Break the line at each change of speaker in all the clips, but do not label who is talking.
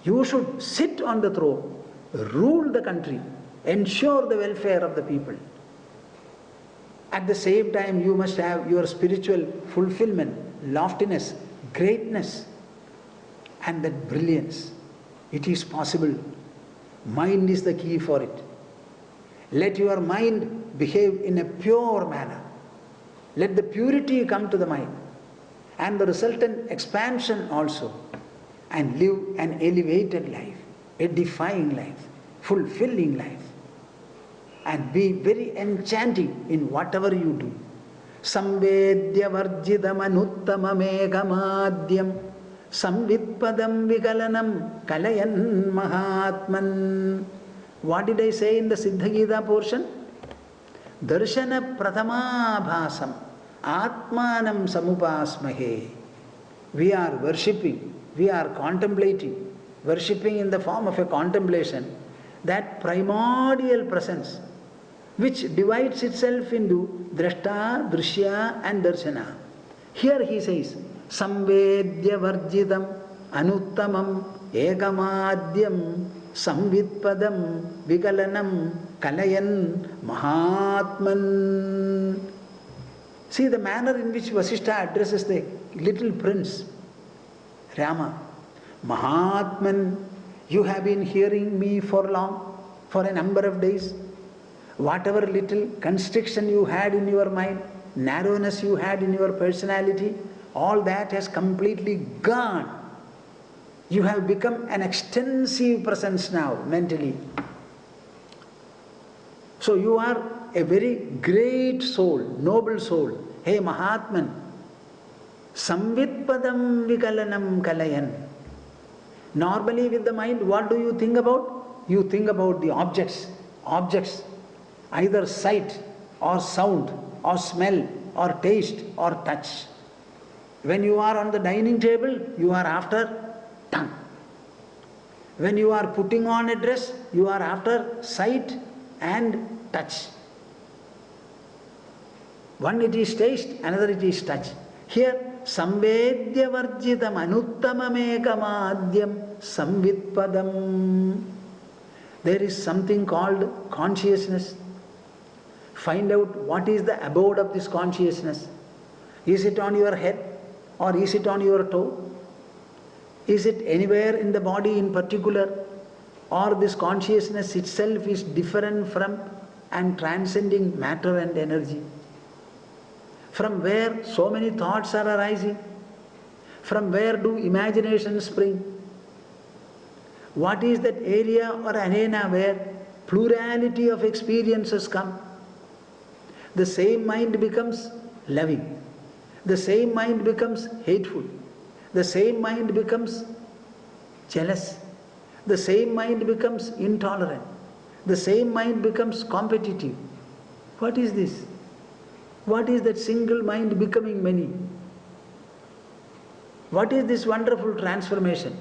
You should sit on the throne, rule the country, ensure the welfare of the people. At the same time, you must have your spiritual fulfillment, loftiness, greatness, and that brilliance. It is possible. Mind is the key for it. Let your mind behave in a pure manner. Let the purity come to the mind and the resultant expansion also, and live an elevated life, a defying life, fulfilling life, and be very enchanting in whatever you do. Samvedya varjidam anuttamameghamadyam samvitpadam vigalanam kalayan mahatman. What did I say in the Siddha Gita portion? Darshana prathama bhasam atmanam samupasmahe. We are worshipping, we are contemplating, worshipping in the form of a contemplation, that primordial presence which divides itself into drashta, drishya and darshana. Here he says, samvedya varjidam anuttamam ekamadyam samvitpadam vigalanam kalayan mahatman. See the manner in which Vasishtha addresses the little prince, Rama. Mahatman, you have been hearing me for long, for a number of days. Whatever little constriction you had in your mind, narrowness you had in your personality, all that has completely gone. You have become an extensive presence now, mentally. So you are a very great soul, noble soul. Hey Mahatman, samvitpadam vigalanam kalayan. Normally with the mind, what do you think about? You think about the objects, either sight or sound or smell or taste or touch. When you are on the dining table, you are after tongue. When you are putting on a dress, you are after sight and touch. One it is taste, another it is touch. Here, samvedya varjitam anuttamameghamadyam samvitpadam. There is something called consciousness. Find out what is the abode of this consciousness. Is it on your head or is it on your toe? Is it anywhere in the body in particular, or this consciousness itself is different from and transcending matter and energy? From where so many thoughts are arising? From where do imaginations spring? What is that area or arena where plurality of experiences come? The same mind becomes loving. The same mind becomes hateful. The same mind becomes jealous. The same mind becomes intolerant. The same mind becomes competitive. What is this? What is that single mind becoming many? What is this wonderful transformation?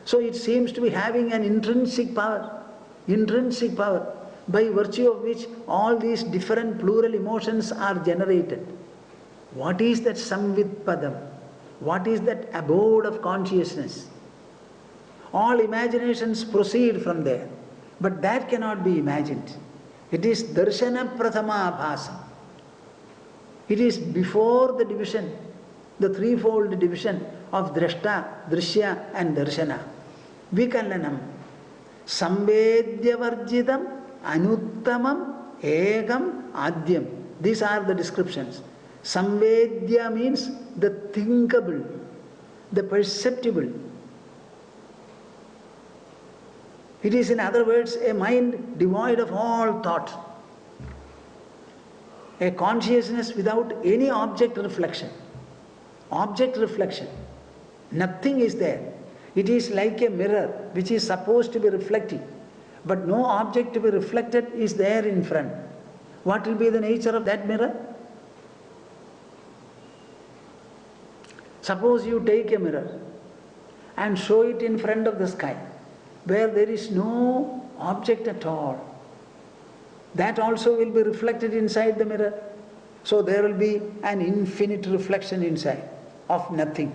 So it seems to be having an intrinsic power by virtue of which all these different plural emotions are generated. What is that samvitpadam? What is that abode of consciousness? All imaginations proceed from there, but that cannot be imagined. It is darshana prathama bhasa. It is before the division, the threefold division of drashta, drishya and darshana. Vikalanam, samvedya varjidam, anuttamam, egam, adyam. These are the descriptions. Samvedya means the thinkable, the perceptible. It is, in other words, a mind devoid of all thought. A consciousness without any object reflection. Object reflection. Nothing is there. It is like a mirror which is supposed to be reflecting, but no object to be reflected is there in front. What will be the nature of that mirror? Suppose you take a mirror and show it in front of the sky, where there is no object at all. That also will be reflected inside the mirror. So there will be an infinite reflection inside of nothing.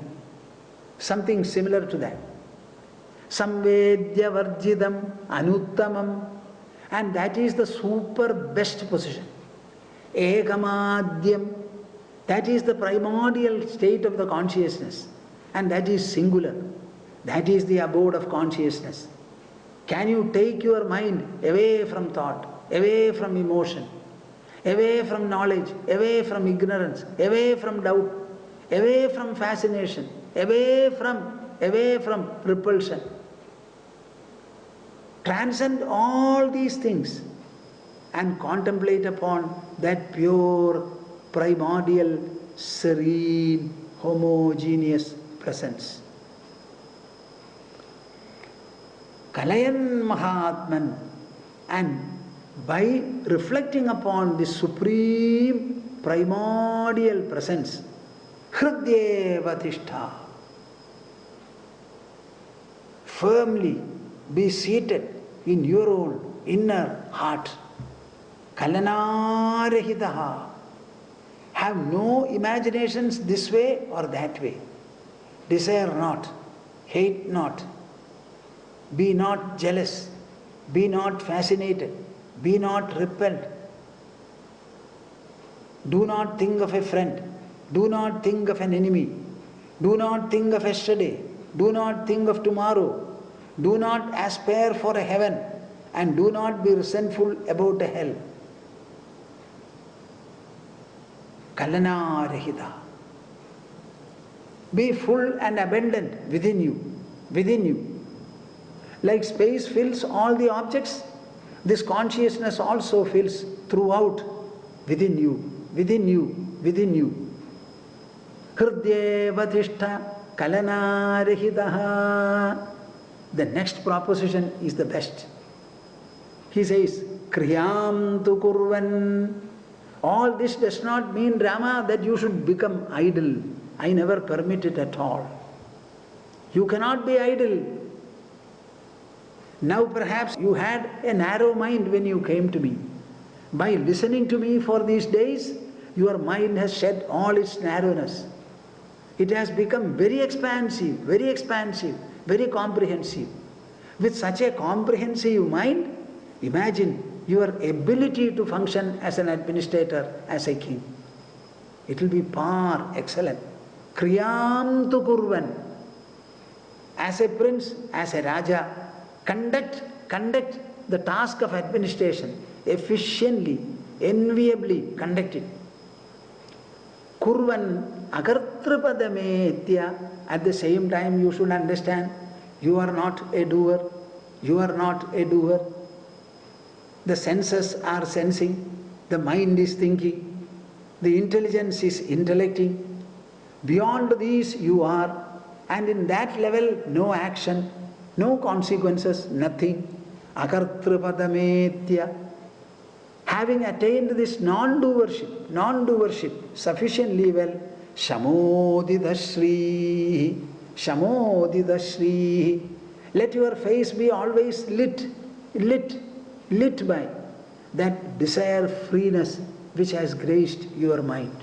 Something similar to that. samvedya varjidam anuttamam. And that is the super best position. Ekamadyam, that is the primordial state of the consciousness. And that is singular. That is the abode of consciousness. Can you take your mind away from thought, away from emotion, away from knowledge, away from ignorance, away from doubt, away from fascination, away from repulsion? Transcend all these things and contemplate upon that pure, primordial, serene, homogeneous presence. Kalayan Mahatman. And by reflecting upon this supreme, primordial presence, Hridyeva Tishtha, firmly be seated in your own inner heart. Kalanarahitaha. Have no imaginations this way or that way. Desire not, hate not, be not jealous, be not fascinated, be not repelled. Do not think of a friend, do not think of an enemy, do not think of yesterday, do not think of tomorrow, do not aspire for a heaven, and do not be resentful about a hell. Kalanarahita. Be full and abundant within you. Like space fills all the objects, this consciousness also fills throughout within you. Hridyeva Tishtha Kalanarahitaha. The next proposition is the best. He says, Kriyam tu kurvan. All this does not mean, Rama, that you should become idle. I never permit it at all. You cannot be idle. Now perhaps you had a narrow mind when you came to me. By listening to me for these days, your mind has shed all its narrowness. It has become very expansive, very comprehensive. With such a comprehensive mind, imagine your ability to function as an administrator, as a king. It will be par excellent. Kriyam tu kurvan. As a prince, as a Raja, conduct the task of administration efficiently, enviably conduct it. Kurvan akartrapadametya. At the same time you should understand, you are not a doer. The senses are sensing, the mind is thinking, the intelligence is intellecting. Beyond these you are, and in that level no action, no consequences, nothing. Akartrapadametya. Having attained this non-doership sufficiently well, Shamodidashri. Let your face be always lit by that desire freeness which has graced your mind.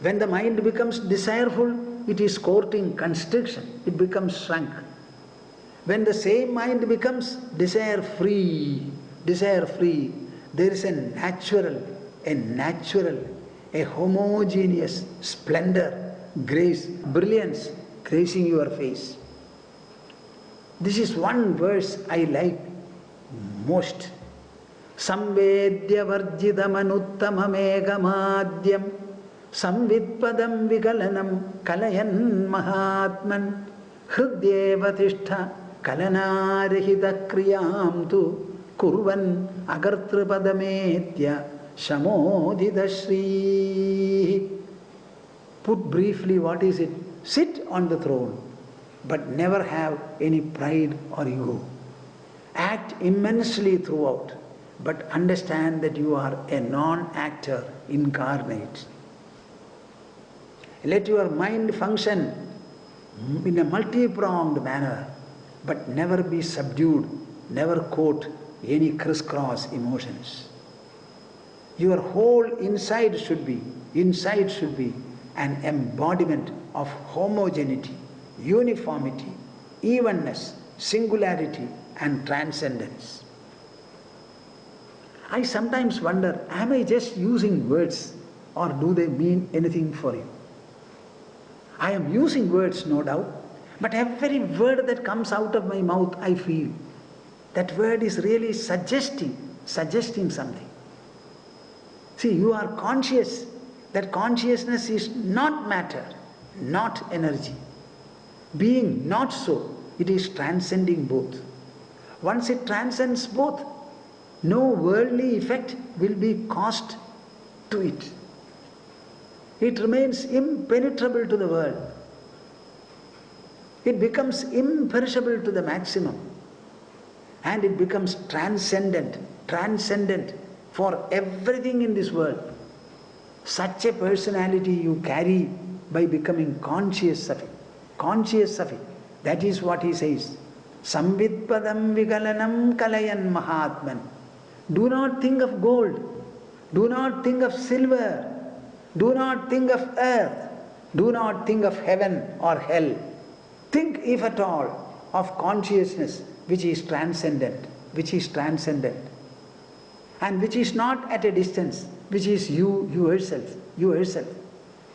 When the mind becomes desireful, it is courting constriction, it becomes shrunk. When the same mind becomes desire free, there is a natural, a homogeneous splendor, grace, brilliance gracing your face. This is one verse I like most. Samvedya varjidam anuttamam ekamadyam samvidpadam vikalanam kalayan mahatman hridyeva tishtha kalanarahita kriyam tu kurvan agartrapadametya shamodidashri. Put briefly, what is it? Sit on the throne, but never have any pride or ego. Act immensely throughout, but understand that you are a non-actor incarnate. Let your mind function in a multi-pronged manner, but never be subdued, never quote any crisscross emotions. Your whole inside should be an embodiment of homogeneity, uniformity, evenness, singularity and transcendence. I sometimes wonder, am I just using words or do they mean anything for you? I am using words, no doubt, but every word that comes out of my mouth, I feel that word is really suggesting something. See, you are conscious that consciousness is not matter, not energy. Being not so, it is transcending both. Once it transcends both, no worldly effect will be caused to it. It remains impenetrable to the world. It becomes imperishable to the maximum. And it becomes transcendent for everything in this world. Such a personality you carry by becoming conscious of it. Conscious of it. That is what he says. Samvidpadam vigalanam kalayan mahatman. Do not think of gold. Do not think of silver. Do not think of earth. Do not think of heaven or hell. Think, if at all, of consciousness which is transcendent, and which is not at a distance, which is you yourself.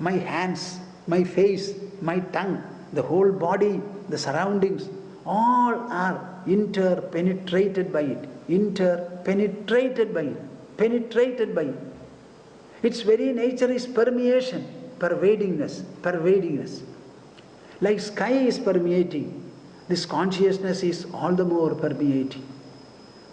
My hands, my face, my tongue, the whole body, the surroundings, all are interpenetrated by it, penetrated by it. Its very nature is permeation, pervadingness. Like sky is permeating, this consciousness is all the more permeating.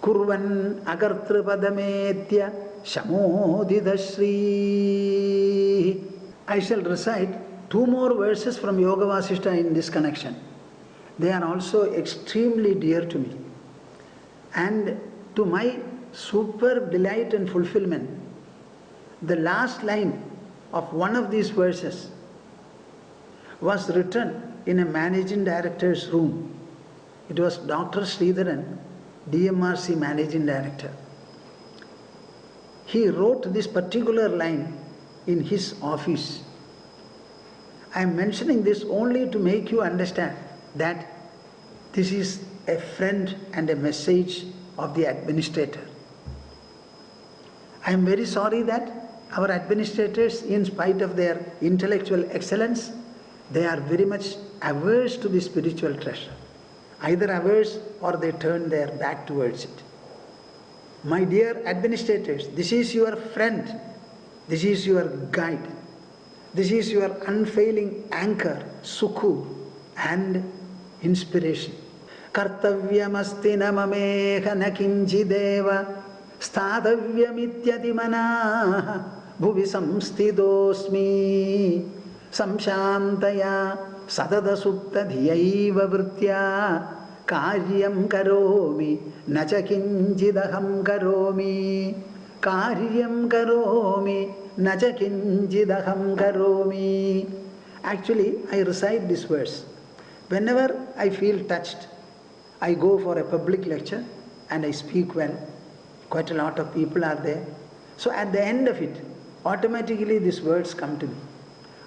Kurvan agartrapadamethya shamodidashri. I shall recite 2 more verses from Yoga Vasishta in this connection. They are also extremely dear to me. And to my superb delight and fulfillment, the last line of one of these verses was written in a managing director's room. It was Dr. Sridharan, DMRC managing director. He wrote this particular line in his office. I am mentioning this only to make you understand that this is a friend and a message of the administrator. I am very sorry that our administrators, in spite of their intellectual excellence, they are very much averse to the spiritual treasure. Either averse or they turn their back towards it. My dear administrators, this is your friend, this is your guide, this is your unfailing anchor, sukhu and inspiration. Kartavyamasti namameha nakinchideva stadavyamityati manaha bhuvi samstidosmi samshantaya sadada supta dhiyaiva vritya karyam karomi nacha kinchidaham karomi karyam karomi nacha kinchidaham karomi. Actually, I recite this verse. Whenever I feel touched, I go for a public lecture and I speak well. Quite a lot of people are there. So at the end of it, automatically these words come to me.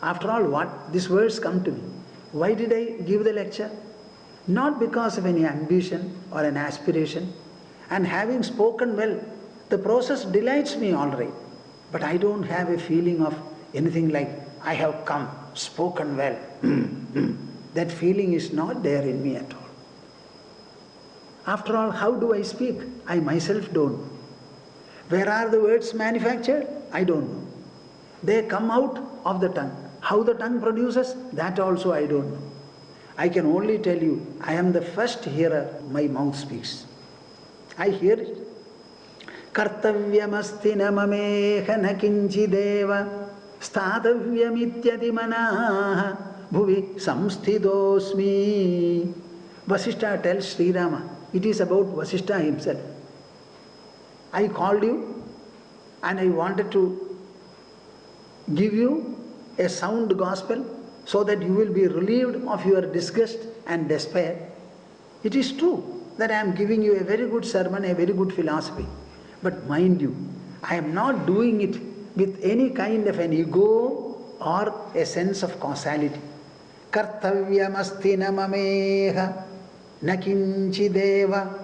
After all, what? These words come to me. Why did I give the lecture? Not because of any ambition or an aspiration. And having spoken well, the process delights me all right. But I don't have a feeling of anything like, I have come, spoken well. That feeling is not there in me at all. After all, how do I speak? I myself don't know. Where are the words manufactured? I don't know. They come out of the tongue. How the tongue produces, that also I don't know. I can only tell you, I am the first hearer, my mouth speaks. I hear it. Kartavyamasti namameha nakinchideva stadavyamityati manaha bhuvi samstidosmi. Vasishta tells Sri Rama, it is about Vasishta himself. I called you and I wanted to give you a sound gospel so that you will be relieved of your disgust and despair. It is true that I am giving you a very good sermon, a very good philosophy. But mind you, I am not doing it with any kind of an ego or a sense of causality. Kartavyamasti namameha nakinchideva.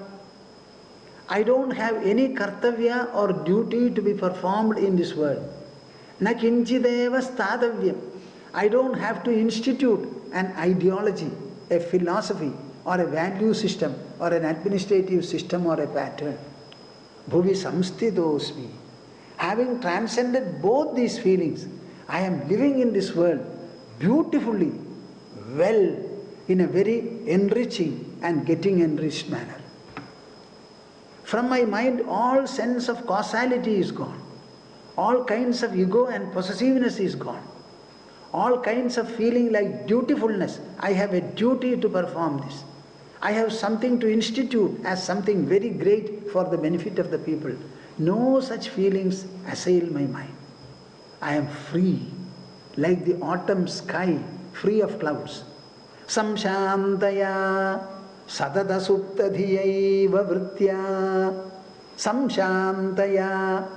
I don't have any kartavya or duty to be performed in this world. Nakinchideva stadavyam. I don't have to institute an ideology, a philosophy, or a value system, or an administrative system, or a pattern. Bhuvi samstidosmi. Having transcended both these feelings, I am living in this world beautifully, well, in a very enriching and getting enriched manner. From my mind, all sense of causality is gone. All kinds of ego and possessiveness is gone. All kinds of feeling like dutifulness. I have a duty to perform this. I have something to institute as something very great for the benefit of the people. No such feelings assail my mind. I am free, like the autumn sky, free of clouds. Samshantaya sadada suptadhiyaiva vritya. Samshantaya.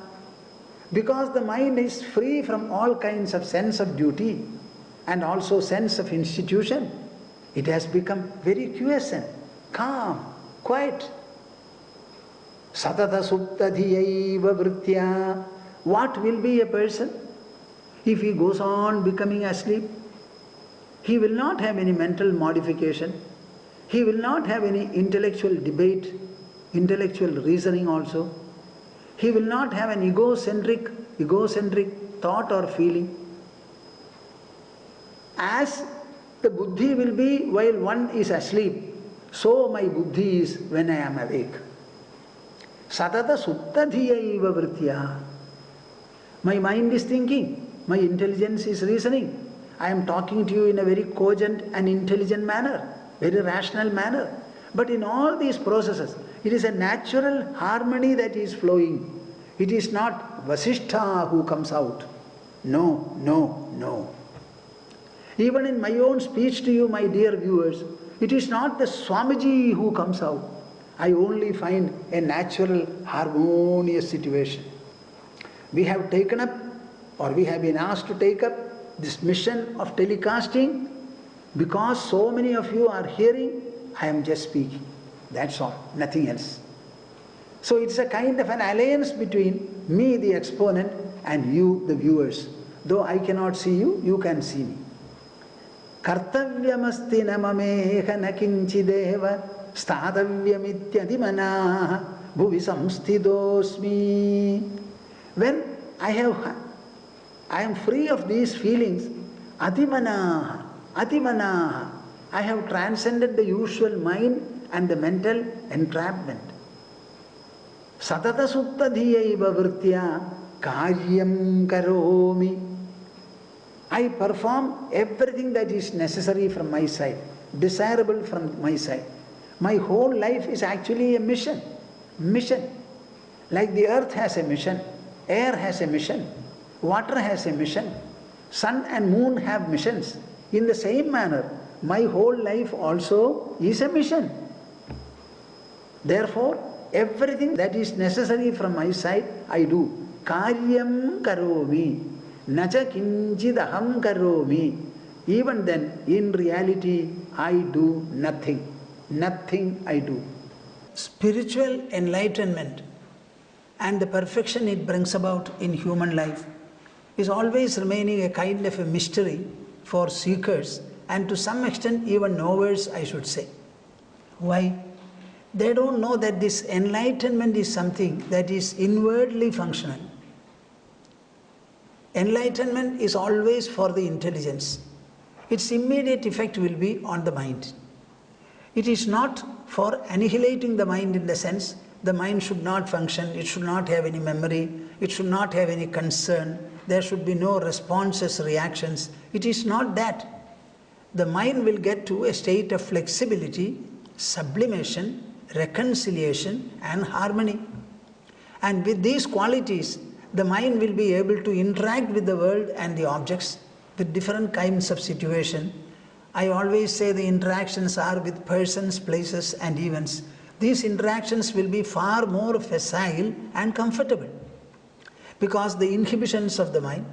Because the mind is free from all kinds of sense of duty and also sense of institution, it has become very quiescent, calm, quiet. Satata suptadhiyaiva vritya. What will be a person if he goes on becoming asleep? He will not have any mental modification. He will not have any intellectual debate, intellectual reasoning also. He will not have an egocentric thought or feeling. As the buddhi will be while one is asleep, so my buddhi is when I am awake. Satata suttadhiyaiva vritya. My mind is thinking, my intelligence is reasoning. I am talking to you in a very cogent and intelligent manner, very rational manner. But in all these processes, it is a natural harmony that is flowing. It is not Vasishtha who comes out. No, no, no. Even in my own speech to you, my dear viewers, it is not the Swamiji who comes out. I only find a natural, harmonious situation. We have taken up, or we have been asked to take up, this mission of telecasting because so many of you are hearing. I am just speaking. That's all, nothing else. So it's a kind of an alliance between me, the exponent, and you, the viewers. Though I cannot see you, you can see me. Kartavyamasti namameha nakinchideva stadavyamityadimanaha bhuvi samstidosmi. When I am free of these feelings, adimanaha, I have transcended the usual mind and the mental entrapment. Satata suttadhiyaiva vritya karyam karomi. I perform everything that is necessary from my side, desirable from my side. My whole life is actually a mission. Mission. Like the earth has a mission, air has a mission, water has a mission, sun and moon have missions. In the same manner, my whole life also is a mission. Therefore, everything that is necessary from my side, I do. Karyam karomi, nacha kinchid aham karomi. Even then, in reality, I do nothing. Nothing I do. Spiritual enlightenment and the perfection it brings about in human life is always remaining a kind of a mystery for seekers and to some extent even knowers, I should say. Why? They don't know that this enlightenment is something that is inwardly functional. Enlightenment is always for the intelligence. Its immediate effect will be on the mind. It is not for annihilating the mind in the sense the mind should not function, it should not have any memory, it should not have any concern, there should be no responses, reactions. It is not that. The mind will get to a state of flexibility, sublimation, reconciliation and harmony. And with these qualities, the mind will be able to interact with the world and the objects, with different kinds of situation. I always say the interactions are with persons, places and events. These interactions will be far more facile and comfortable because the inhibitions of the mind,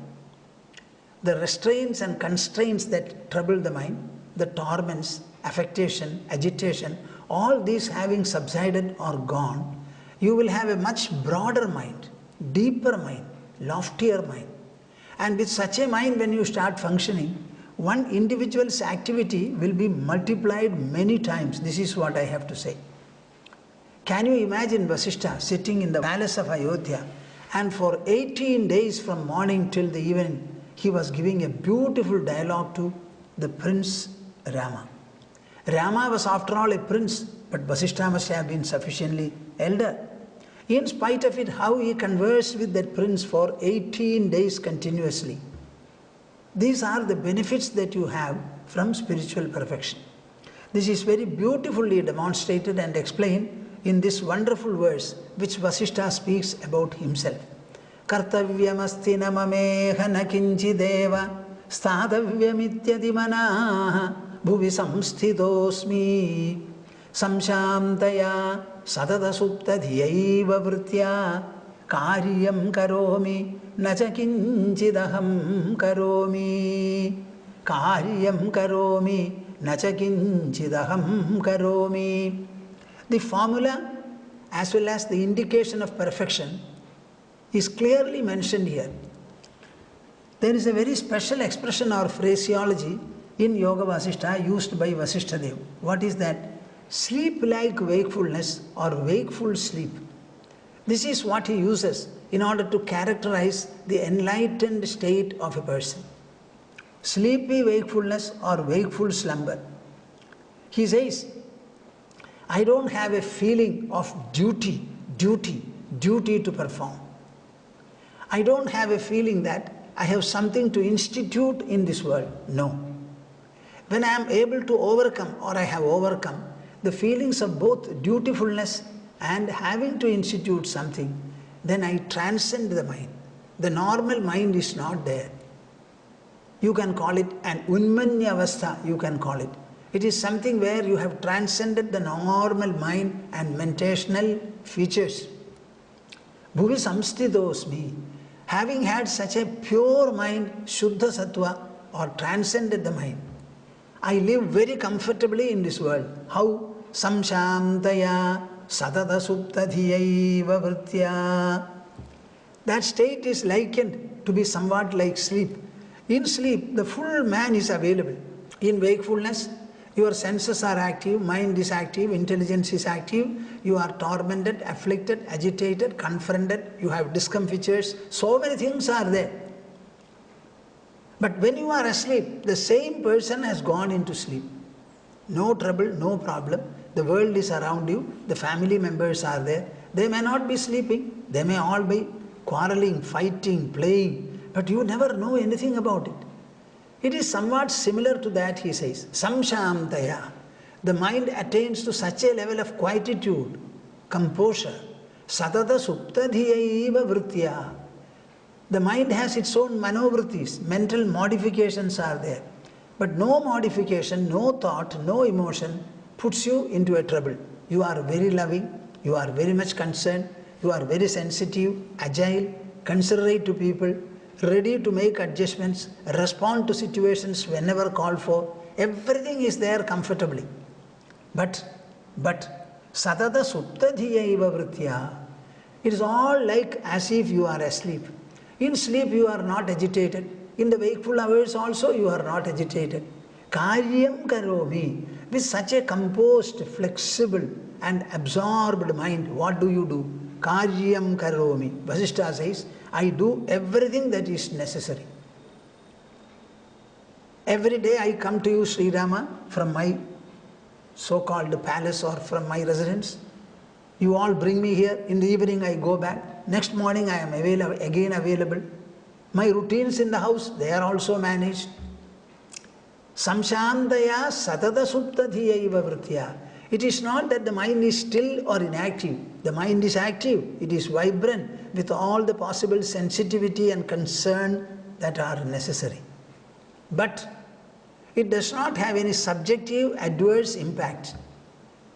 the restraints and constraints that trouble the mind, the torments, affectation, agitation, all these having subsided or gone, you will have a much broader mind, deeper mind, loftier mind. And with such a mind, when you start functioning, one individual's activity will be multiplied many times. This is what I have to say. Can you imagine Vasishtha sitting in the palace of Ayodhya, and for 18 days from morning till the evening, he was giving a beautiful dialogue to the Prince Rama. Rama was after all a prince, but Vasishtha must have been sufficiently elder. In spite of it, how he conversed with that prince for 18 days continuously. These are the benefits that you have from spiritual perfection. This is very beautifully demonstrated and explained in this wonderful verse which Vasishtha speaks about himself. Kartavyamasti namameha nakinchideva stadavyamityadi manaha bhuvi samsthitosmi samshamtaya sadada suptadhiyaiva vritya karyam karomi nacha kinchidaham karomi karyam karomi nacha kinchidaham karomi. The formula as well as the indication of perfection is clearly mentioned here. There is a very special expression or phraseology in Yoga Vasishtha used by Vasishtha Dev. What is that? Sleep like wakefulness or wakeful sleep. This is what he uses in order to characterize the enlightened state of a person. Sleepy wakefulness or wakeful slumber. He says, I don't have a feeling of duty to perform. I don't have a feeling that I have something to institute in this world. No. When I am able to overcome, or I have overcome, the feelings of both dutifulness and having to institute something, then I transcend the mind. The normal mind is not there. You can call it an unmanya avastha, you can call it. It is something where you have transcended the normal mind and mentational features. Bhuvi samsthitosmi. Having had such a pure mind, Shuddha Sattva, or transcended the mind, I live very comfortably in this world. How? Samshamtaya sadada suptadhiyaiva vritya. That state is likened to be somewhat like sleep. In sleep, the full man is available. In wakefulness, your senses are active, mind is active, intelligence is active, you are tormented, afflicted, agitated, confronted, you have discomfitures, so many things are there. But when you are asleep, the same person has gone into sleep. No trouble, no problem, the world is around you, the family members are there, they may not be sleeping, they may all be quarreling, fighting, playing, but you never know anything about it. It is somewhat similar to that, he says. Samshamtaya. The mind attains to such a level of quietude, composure. Sadada suptadhiyaiva vritya. The mind has its own manovritis, mental modifications are there. But no modification, no thought, no emotion puts you into a trouble. You are very loving, you are very much concerned, you are very sensitive, agile, considerate to people, ready to make adjustments, respond to situations whenever called for. Everything is there comfortably. But sadada suptadhiyaiva vritya. It is all like as if you are asleep. In sleep you are not agitated. In the wakeful hours also you are not agitated. Karyam karomi. With such a composed, flexible and absorbed mind, what do? Karyam karomi. Vasishtha says, I do everything that is necessary. Every day I come to you, Sri Rama, from my so-called palace or from my residence. You all bring me here. In the evening I go back. Next morning I am again available. My routines in the house, they are also managed. Samshandaya sadada suptadhiyaiva vritya. It is not that the mind is still or inactive. The mind is active. It is vibrant with all the possible sensitivity and concern that are necessary. But it does not have any subjective adverse impact.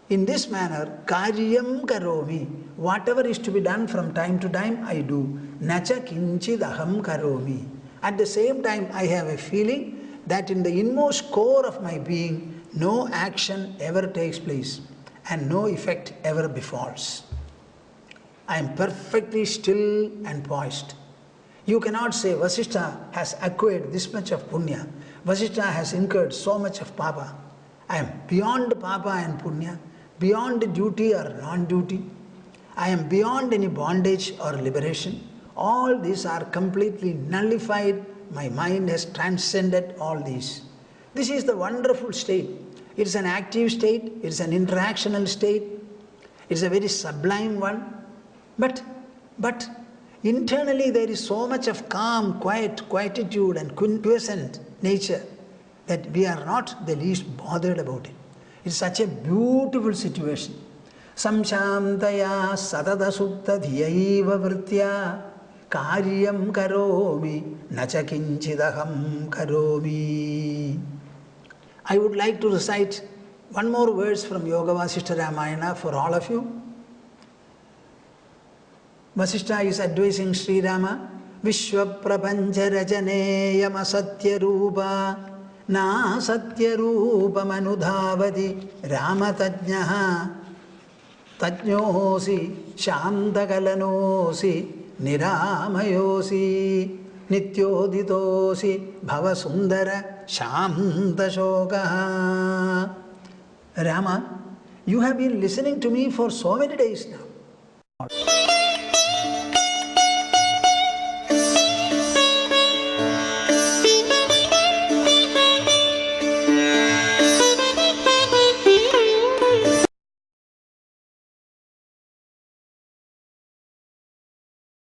In this manner, karyam karomi, whatever is to be done from time to time, I do. Nacha kinchid aham karomi. At the same time, I have a feeling that in the inmost core of my being, no action ever takes place and no effect ever befalls. I am perfectly still and poised. You cannot say Vasishtha has acquired this much of punya, Vasishtha has incurred so much of papa. I am beyond papa and punya, beyond duty or non-duty. I am beyond any bondage or liberation. All these are completely nullified. My mind has transcended all these. This is the wonderful state. It is an active state, it is an interactional state, it is a very sublime one. But internally there is so much of calm, quietude and quiescent nature that we are not the least bothered about it. It is such a beautiful situation. Samshantaya sadada sukta dhiyaiva vritya karyam karomi nacha kinchidaham karomi. I would like to recite one more verse from Yoga Vasishtha Ramayana for all of you. Vasishtha is advising Sri Rama, Vishwa prapancha rajaneyama satya rupa na satya rupa manudhavati Rama tajnaha tajnosi shantakalanosi niramayosi nityoditosi bhavasundara shantashokaha. Rama, you have been listening to me for so many days now.